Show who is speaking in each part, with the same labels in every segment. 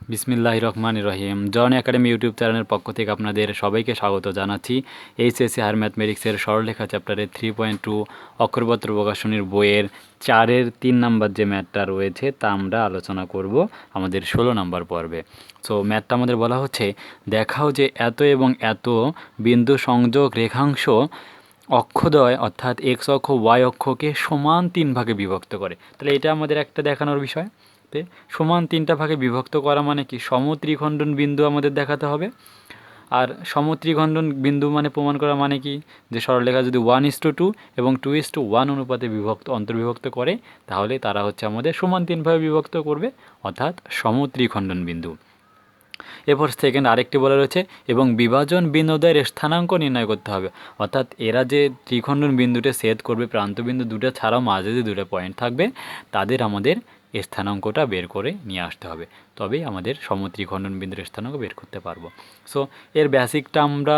Speaker 1: বিসমিল্লাহির রহমানির রহিম। জন academy YouTube চ্যানেলের পক্ষ থেকে আপনাদের সবাইকে স্বাগত জানাচ্ছি। এইচএসসি হায়ার ম্যাথমেটিক্সের সরলরেখা চ্যাপ্টারের 3.2 অক্ষরপত্র প্রকাশনীর বইয়ের 4-এর 3 নাম্বার যে ম্যাথটা রয়েছে তা আমরা আলোচনা করব আমাদের 16 নাম্বার পর্বে। সো ম্যাথটা আমাদের বলা হচ্ছে, দেখাও যে এত এবং এত বিন্দু সংযোগ রেখাংশ অক্ষদ্বয় অর্থাৎ এক্স অক্ষ ওয়াই অক্ষকে সমান 3 ভাগে বিভক্ত করে। তাহলে এটা আমাদের একটা দেখানোর বিষয়। সমান 3টা ভাগে বিভক্ত করা মানে কি, সমত্রিখণ্ডন বিন্দু আমাদের দেখাতে হবে। আর সমত্রিখণ্ডন বিন্দু মানে প্রমাণ করা মানে কি, যে সরলরেখা যদি 1:2 এবং 2:1 অনুপাতে অন্তর্বিভক্ত করে তাহলে তারা হচ্ছে আমাদের সমান 3 ভাগে বিভক্ত করবে, অর্থাৎ সমত্রিখণ্ডন বিন্দু। এরপর সেকেন্ড আরেকটি বলা রয়েছে, এবং বিভাজন বিন্দুদ্বয়ের স্থানাঙ্ক নির্ণয় করতে হবে। অর্থাৎ এরা যে ত্রিখণ্ডন বিন্দুটা ছেদ করবে, প্রান্তবিন্দু দুটো ছাড়াও মাঝে যে দুটো পয়েন্ট থাকবে তাদের আমাদের স্থানাঙ্কটা বের করে নিয়ে আসতে হবে, তবেই আমাদের সমত্রিখণ্ডন বিন্দুর স্থানাঙ্ক বের করতে পারবো। সো এর বেসিকটা আমরা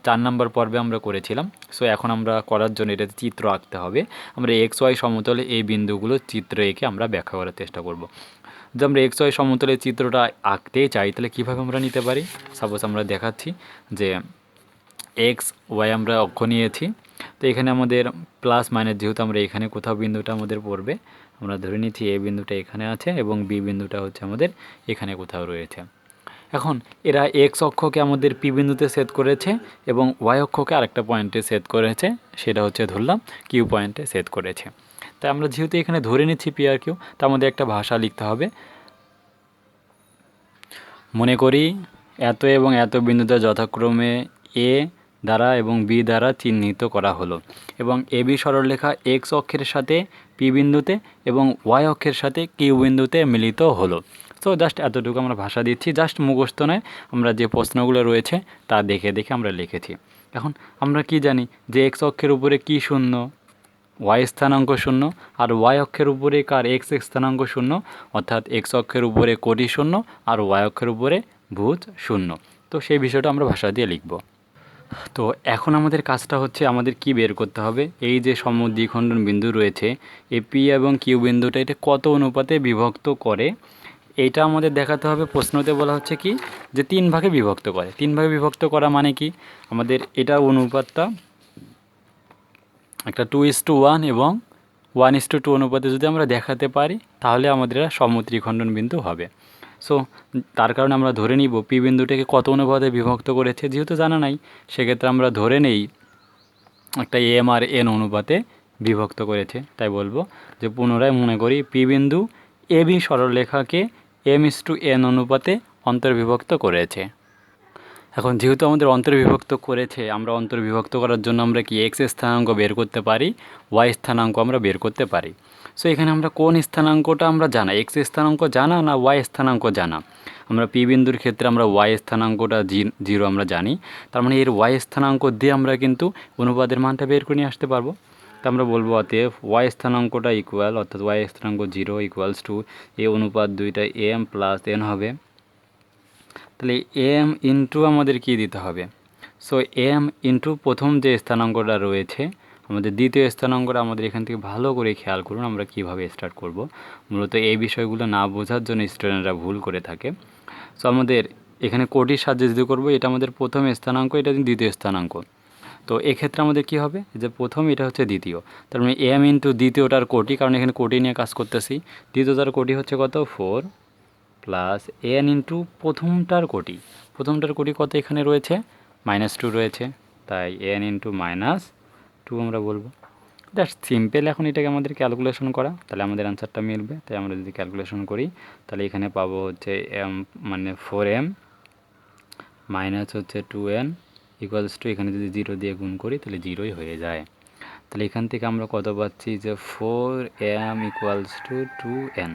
Speaker 1: 4 নম্বর পর্বে আমরা করেছিলাম। সো এখন আমরা করার জন্য এটাতে চিত্র আঁকতে হবে। আমরা এক্স ওয়াই সমতলে এই বিন্দুগুলো চিত্র এঁকে আমরা ব্যাখ্যা করার চেষ্টা করব। যদি আমরা এক্স ওয়াই সমতলের চিত্রটা আঁকতে চাই তাহলে কীভাবে আমরা নিতে পারি। সাপোজ আমরা দেখাচ্ছি যে এক্স ওয়াই আমরা অক্ষ নিয়েছি, তো এখানে আমাদের প্লাস মাইনাস, যেহেতু আমরা এখানে কোথাও বিন্দুটা আমাদের পড়বে, আমরা ধরে নিচ্ছি এ বিন্দুটা এখানে আছে এবং বি বিন্দুটা হচ্ছে আমাদের এখানে কোথাও রয়েছে। এখন এরা এক্স অক্ষকে আমাদের পি বিন্দুতে সেট করেছে এবং ওয়াই অক্ষকে আরেকটা পয়েন্টে সেট করেছে, সেটা হচ্ছে ধরলাম কিউ পয়েন্টে সেট করেছে। তাই আমরা যেহেতু এখানে ধরে নিচ্ছি পি আর কিউ, তার মধ্যে একটা ভাষা লিখতে হবে। মনে করি এত এবং এত বিন্দুতে যথাক্রমে এ দ্বারা এবং বি দ্বারা চিহ্নিত করা হলো, এবং এ বি সরলরেখা এক্স অক্ষের সাথে পি বিন্দুতে এবং ওয়াই অক্ষের সাথে কিউ বিন্দুতে মিলিত হলো। তো জাস্ট এতটুকু আমরা ভাষা দিচ্ছি, জাস্ট মুখস্থ নয়, আমরা যে প্রশ্নগুলো রয়েছে তা দেখে দেখে আমরা লিখেছি। এখন আমরা কি জানি যে এক্স অক্ষের উপরে কি শূন্য, ওয়াই স্থানাঙ্ক শূন্য, আর ওয়াই অক্ষের উপরে কার এক্স স্থানাঙ্ক শূন্য, অর্থাৎ এক্স অক্ষের উপরে কোটি শূন্য আর ওয়াই অক্ষের উপরে ভুজ শূন্য। তো সেই বিষয়টা আমরা ভাষা দিয়ে লিখব। তো এখন আমাদের কাজটা হচ্ছে আমাদের কি বের করতে হবে, এই যে সমদ্বিখণ্ডন বিন্দু রয়েছে এপি এবং কিউ বিন্দুটা এটা কত অনুপাতে বিভক্ত করে, এইটা আমাদের দেখাতে হবে। প্রশ্নতে বলা হচ্ছে কি, যে 3 ভাগে বিভক্ত করে। 3 ভাগে বিভক্ত করা মানে কি, আমাদের এটা অনুপাতটা একটা 2:1 এবং 1:2 অনুপাতে যদি আমরা দেখাতে পারি তাহলে আমাদের সমত্রিখণ্ডন বিন্দু হবে। সো তার কারণে আমরা ধরে নিব পি বিন্দুটাকে কত অনুপাতে বিভক্ত করেছে, যেহেতু জানা নাই সেক্ষেত্রে আমরা ধরে নেই একটা এম আর এন অনুপাতে বিভক্ত করেছে। তাই বলবো যে পুনরায় মনে করি পি বিন্দু এ বি সরলরেখাকে m:n অনুপাতে অন্তর্বিভক্ত করেছে। এখন যেহেতু আমাদের অন্তর্বিভক্ত করেছে, আমরা অন্তর্বিভক্ত করার জন্য আমরা কি এক্স স্থানাঙ্ক বের করতে পারি, ওয়াই স্থানাঙ্ক আমরা বের করতে পারি। সো এখানে আমরা কোন স্থানাঙ্কটা আমরা জানা, এক্স স্থানাঙ্ক জানা না ওয়াই স্থানাঙ্ক জানা। আমরা পি বিন্দুর ক্ষেত্রে আমরা ওয়াই স্থানাঙ্কটা 0 আমরা জানি, তার মানে এর ওয়াই স্থানাঙ্ক দিয়ে আমরা কিন্তু অনুপাদের মানটা বের করে নিয়ে আসতে পারবো। তো আমরা বলবো অতএব ওয়াই স্থানাঙ্কটা ইকুয়াল, অর্থাৎ ওয়াই স্থানাঙ্ক 0 ইকুয়ালস টু এ অনুপাত দুইটা এম প্লাস এন হবে। তাহলে এম ইন্টু আমাদের কি দিতে হবে, সো এম ইন্টু প্রথম যে স্থানাঙ্কটা রয়েছে আমাদের দ্বিতীয় স্থানাঙ্কটা, আমাদের এখান থেকে ভালো করে খেয়াল করুন আমরা কিভাবে স্টার্ট করব। মূলত এই বিষয়গুলো না বোঝার জন্য স্টুডেন্টরা ভুল করে থাকে। সো আমাদের এখানে কোটির সাহায্যে যদি করবো, এটা আমাদের প্রথম স্থানাঙ্ক, এটা দ্বিতীয় স্থানাঙ্ক। তো এক্ষেত্রে আমাদের কি হবে, যে প্রথম এটা হচ্ছে দ্বিতীয়, তার মানে এম ইন্টু দ্বিতীয়টার কোটি, কারণ এখানে কোটি নিয়ে কাজ করতেছি। দ্বিতীয়টার কোটি হচ্ছে কত, 4 প্লাস এন ইন্টু প্রথমটার কোটি, প্রথমটার কোটি কত এখানে রয়েছে, -2 রয়েছে, তাই এন ইন্টু -2 আমরা বলবো। Just simple. এখন এটাকে আমাদের ক্যালকুলেশন করা, তাহলে আমাদের অ্যান্সারটা মিলবে। তাই আমরা যদি ক্যালকুলেশন করি তাহলে এখানে পাবো হচ্ছে এম মানে 4m মাইনাস হচ্ছে 2n ইকুয়ালস টু, এখানে যদি 0 দিয়ে গুণ করি তাহলে 0ই হয়ে যায়। তাহলে এখান থেকে আমরা কত পাচ্ছি, যে 4m ইকুয়ালস টু 2n।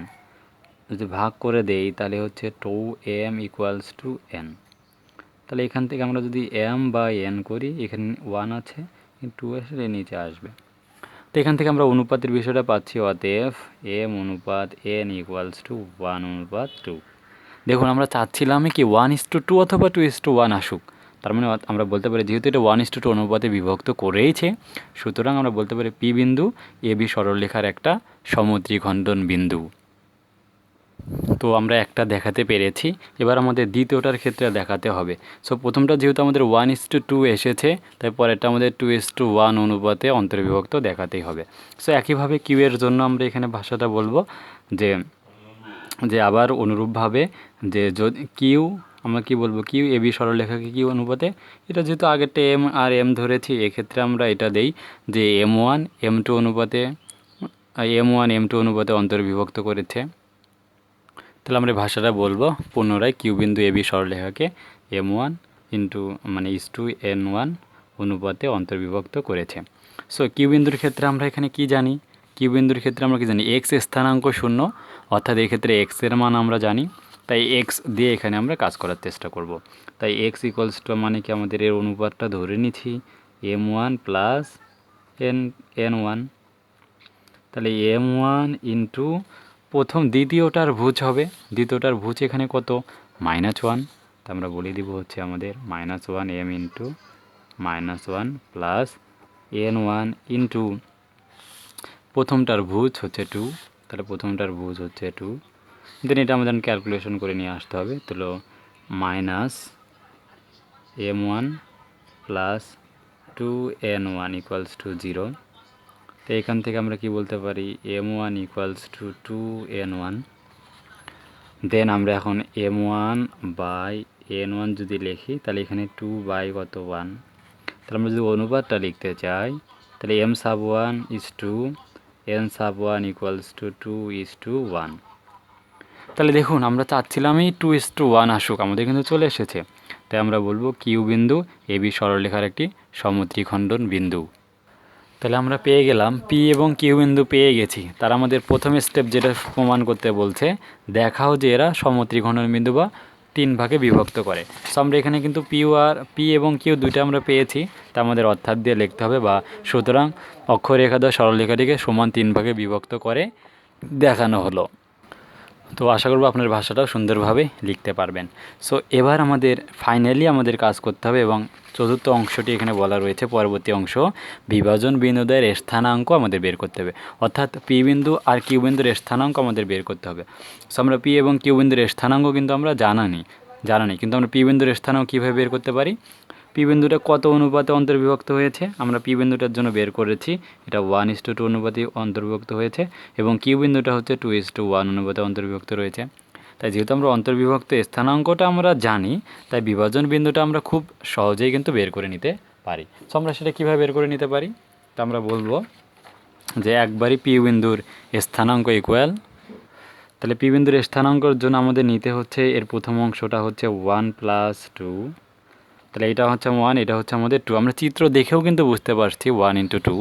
Speaker 1: যদি ভাগ করে দেই তাহলে হচ্ছে 2m ইকুয়ালস টু n। তাহলে এখান থেকে আমরা যদি m বা n করি, এখানে 1 আছে, 2 আসলে নিচে আসবে। তো এখান থেকে আমরা অনুপাতের বিষয়টা পাচ্ছি, অতএব m অনুপাত n ইকুয়ালস টু 1:2। দেখুন আমরা চাচ্ছিলাম কি 1:2 অথবা 2:1 আসুক। তার মানে আমরা বলতে পারি যেহেতু এটা 1:2 অনুপাতে বিভক্ত করেইছে, সুতরাং আমরা বলতে পারি পি বিন্দু এ বি সরলরেখার একটা সমদ্বিখণ্ডন বিন্দু। তো আমরা একটা দেখাতে পেরেছি, এবার আমাদের দ্বিতীয়টার ক্ষেত্রে দেখাতে হবে। সো প্রথমটা যেহেতু আমাদের 1:2 এসেছে, তাই পরেরটা আমাদের 2:1 অনুপাতে অন্তর্বিভক্ত দেখাতেই হবে। সো একইভাবে কিউ এর জন্য আমরা এখানে ভাষাটা বলবো যে যে আবার অনুরূপভাবে যে যদি কিউ, আমরা কি বলবো, কিউ এবি সরলরেখাকে কিউ অনুপাতে, এটা যেহেতু আগেরটা এম আর এম ধরেছি, এক্ষেত্রে আমরা এটা দেই যে M1 M2 অনুপাতে, M1 M2 অনুপাতে অন্তর্বিভক্ত করেছে। তাহলে আমরা ভাষাটা বলবো পুনরায় কিউ বিন্দু এবি সরলরেখাকে M1 মানে N1 অনুপাতে অন্তর্বিভক্ত করেছে। সো কিউ বিন্দুর ক্ষেত্রে আমরা এখানে কি জানি, কিউ বিন্দুর ক্ষেত্রে আমরা কি জানি, এক্স স্থানাঙ্ক 0, অর্থাৎ এক্ষেত্রে এক্সের মান আমরা জানি, তাই এক্স দিয়ে এখানে আমরা কাজ করার চেষ্টা করব। তাই এক্স ইকুয়ালস টু মানে কি, আমাদের এর অনুপাতটা ধরে নিচ্ছি M1 প্লাস N1। তাহলে M1 ইন্টু দ্বিতীয়টার ভুজ হবে, দ্বিতীয়টার ভুজ এখানে কত, -1, তা আমরা বলে দিব হচ্ছে আমাদের -1 M into -1 plus N1 into প্রথমটার ভুজ হচ্ছে 2, তাহলে প্রথমটার ভুজ হচ্ছে 2। দেন এটা আমাদের ক্যালকুলেশন করে নিয়ে আসতে হবে। তাহলে -M1 plus 2N1 equals to 0। তো এখান থেকে আমরা কি বলতে পারি, M1 ইকুয়ালস টু 2N1। দেন আমরা এখন M1 বাই N1 যদি লিখি, তাহলে এখানে 2 বাই কত 1। তাহলে আমরা যদি অনুপাতটা লিখতে চাই, তাহলে M1 is 2, N1 equals to 2:1। তাহলে দেখুন আমরা চাচ্ছিলামই 2:1 আসুক, আমাদের কিন্তু চলে এসেছে। তাই আমরা বলবো কিউ বিন্দু এবি সরলরেখার একটি সমদ্বিখণ্ডন বিন্দু। তাহলে আমরা পেয়ে গেলাম পি এবং কিউ বিন্দু পেয়ে গেছি। তারা আমাদের প্রথম স্টেপ যেটা প্রমাণ করতে বলছে, দেখাও যে এরা সমত্রিখণ্ডন বিন্দু বা 3 ভাগে বিভক্ত করে। সো আমরা এখানে কিন্তু পি এবং কিউ দুইটা আমরা পেয়েছি, তা আমাদের অর্থাৎ দিয়ে লিখতে হবে, বা সুতরাং অক্ষরেখা দ্বারা সরলরেখাটিকে সমান 3 ভাগে বিভক্ত করে দেখানো হলো। তো আশা করব আপনার ভাষাটাও সুন্দরভাবে লিখতে পারবেন। সো এবার আমাদের ফাইনালি আমাদের কাজ করতে হবে, এবং চতুর্থ অংশটি এখানে বলা রয়েছে, পরবর্তী অংশ বিভাজন বিন্দুদের স্থানাঙ্ক আমাদের বের করতে হবে, অর্থাৎ পি বিন্দু আর কিউ বিন্দুর স্থানাঙ্ক আমাদের বের করতে হবে। সো আমরা পি এবং কিউ বিন্দুর স্থানাঙ্ক কিন্তু আমরা জানা নেই, কিন্তু আমরা পি বিন্দুর স্থানাঙ্ক কীভাবে বের করতে পারি, পি বিন্দুটা কত অনুপাতে অন্তর্বিভক্ত হয়েছে আমরা পি বিন্দুটার জন্য বের করেছি, এটা 1:2 অনুপাতে অন্তর্বিভক্ত হয়েছে, এবং কিউ বিন্দুটা হচ্ছে 2:1 অনুপাতে অন্তর্বিভক্ত রয়েছে। তাই যেহেতু আমরা অন্তর্বিভক্ত স্থানাঙ্কটা আমরা জানি, তাই বিভাজন বিন্দুটা আমরা খুব সহজেই কিন্তু বের করে নিতে পারি। সো আমরা সেটা কীভাবে বের করে নিতে পারি, তা আমরা বলবো যে একবারই পি বিন্দুর স্থানাঙ্ক ইকুয়াল, তাহলে পি বিন্দুর স্থানাঙ্কর জন্য আমাদের নিতে হচ্ছে, এর প্রথম অংশটা হচ্ছে 1 + 2, তাহলে এটা হচ্ছে 1, এটা হচ্ছে আমাদের 2, আমরা চিত্র দেখেও কিন্তু বুঝতে পারছি 1 × 2।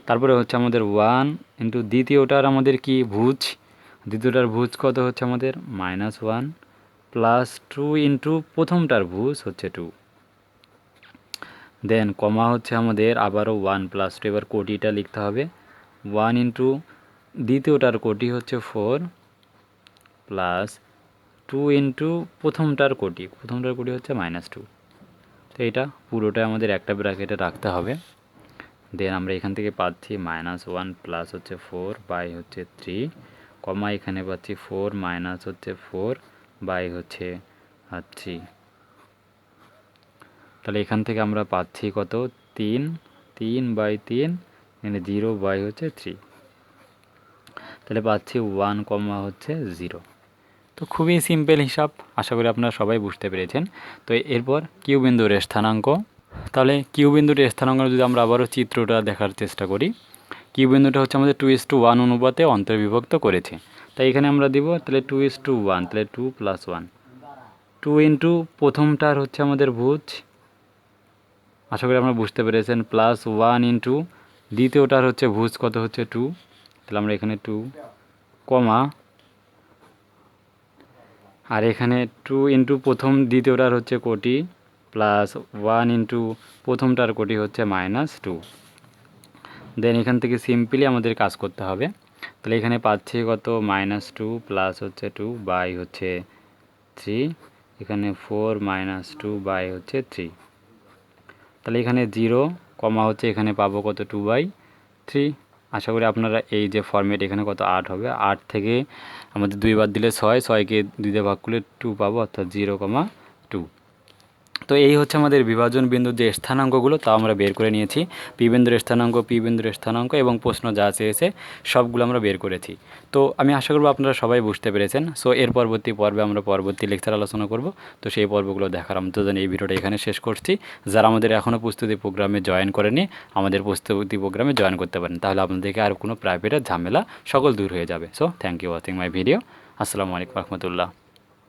Speaker 1: তারপরে হচ্ছে আমাদের 1 ইন্টু দ্বিতীয়টার আমাদের কি ভুজ, দ্বিতীয়টার ভুজ কত হচ্ছে আমাদের -1 প্লাস 2 ইন্টু প্রথমটার ভুজ হচ্ছে 2। দেন কমা হচ্ছে আমাদের আবারও 1 + 2, এবার কোটিটা লিখতে হবে 1 ইন্টু দ্বিতীয়টার কোটি হচ্ছে 4 প্লাস 2 ইন্টু প্রথমটার কোটি হচ্ছে -2। তো এটা পুরোটা আমাদের একটা ব্র্যাকেটে রাখতে হবে। দেন আমরা এখান থেকে পাচ্ছি -1 প্লাস হচ্ছে 4 বাই হচ্ছে 3, কমা এখানে পাচ্ছি 4 মাইনাস হচ্ছে 4 বাই হচ্ছে 3। তাহলে এখান থেকে আমরা পাচ্ছি কত 3/3 এখানে 0 বাই হচ্ছে 3, তাহলে পাচ্ছি 1, হচ্ছে 0। তো খুবই সিম্পল হিসাব, আশা করি আপনারা সবাই বুঝতে পেরেছেন। তো এরপর কিউ বিন্দুর স্থানাঙ্ক, তাহলে কিউ বিন্দুর স্থানাঙ্ক যদি আমরা আবারও চিত্রটা দেখার চেষ্টা করি, কিউ বিন্দুটা হচ্ছে আমাদের 2:1 অনুপাতে অন্তর্বিভক্ত করেছে, তাই এখানে আমরা দিব তাহলে 2:1, তাহলে 2 + 1, 2 ইন্টু প্রথমটার হচ্ছে আমাদের ভুজ, আশা করি আপনারা বুঝতে পেরেছেন, প্লাস 1 ইন্টু দ্বিতীয়টার হচ্ছে ভুজ কত হচ্ছে 2, তাহলে আমরা এখানে 2 কমা, আর এখানে 2 ইন্টু দ্বিতীয়টার হচ্ছে কোটি প্লাস 1 ইন্টু প্রথমটার কোটি হচ্ছে -2। দেন এখান থেকে সিম্পলি আমাদের কাজ করতে হবে, তাহলে এখানে পাচ্ছি কত -2 প্লাস হচ্ছে 2 বাই হচ্ছে 3, এখানে 4 - 2 বাই হচ্ছে 3, তাহলে এখানে 0 কমা হচ্ছে এখানে পাবো কত 2/3। আশা করি আপনারা এই যে ফর্মেট এখানে কত 8 হবে, 8 থেকে আমাদের 2 বার দিলে 6, 6কে 2 দিয়ে ভাগ করলে 2 পাবো, অর্থাৎ 0,2। তো এই হচ্ছে আমাদের বিভাজন বিন্দুর যে স্থানাঙ্কগুলো তা আমরা বের করে নিয়েছি। পি বিন্দুর স্থানাঙ্ক, পি বিন্দুর স্থানাঙ্ক এবং প্রশ্ন যা চেয়েছে সবগুলো আমরা বের করেছি। তো আমি আশা করব আপনারা সবাই বুঝতে পেরেছেন। সো এর পরবর্তী পর্বে আমরা পরবর্তী লেকচার আলোচনা করব। তো সেই পর্বগুলো দেখার আমন্ত্রণ এই ভিডিওটা এখানে শেষ করছি। যারা আমাদের এখনও প্রস্তুতি প্রোগ্রামে জয়েন করেনি, আমাদের প্রস্তুতি প্রোগ্রামে জয়েন করতে পারেন, তাহলে আপনাদেরকে আর কোনো প্রাইভেটের ঝামেলা সকল দূর হয়ে যাবে। So thank you watching my video. আসসালামু আলাইকুম রহমতুল্লাহ।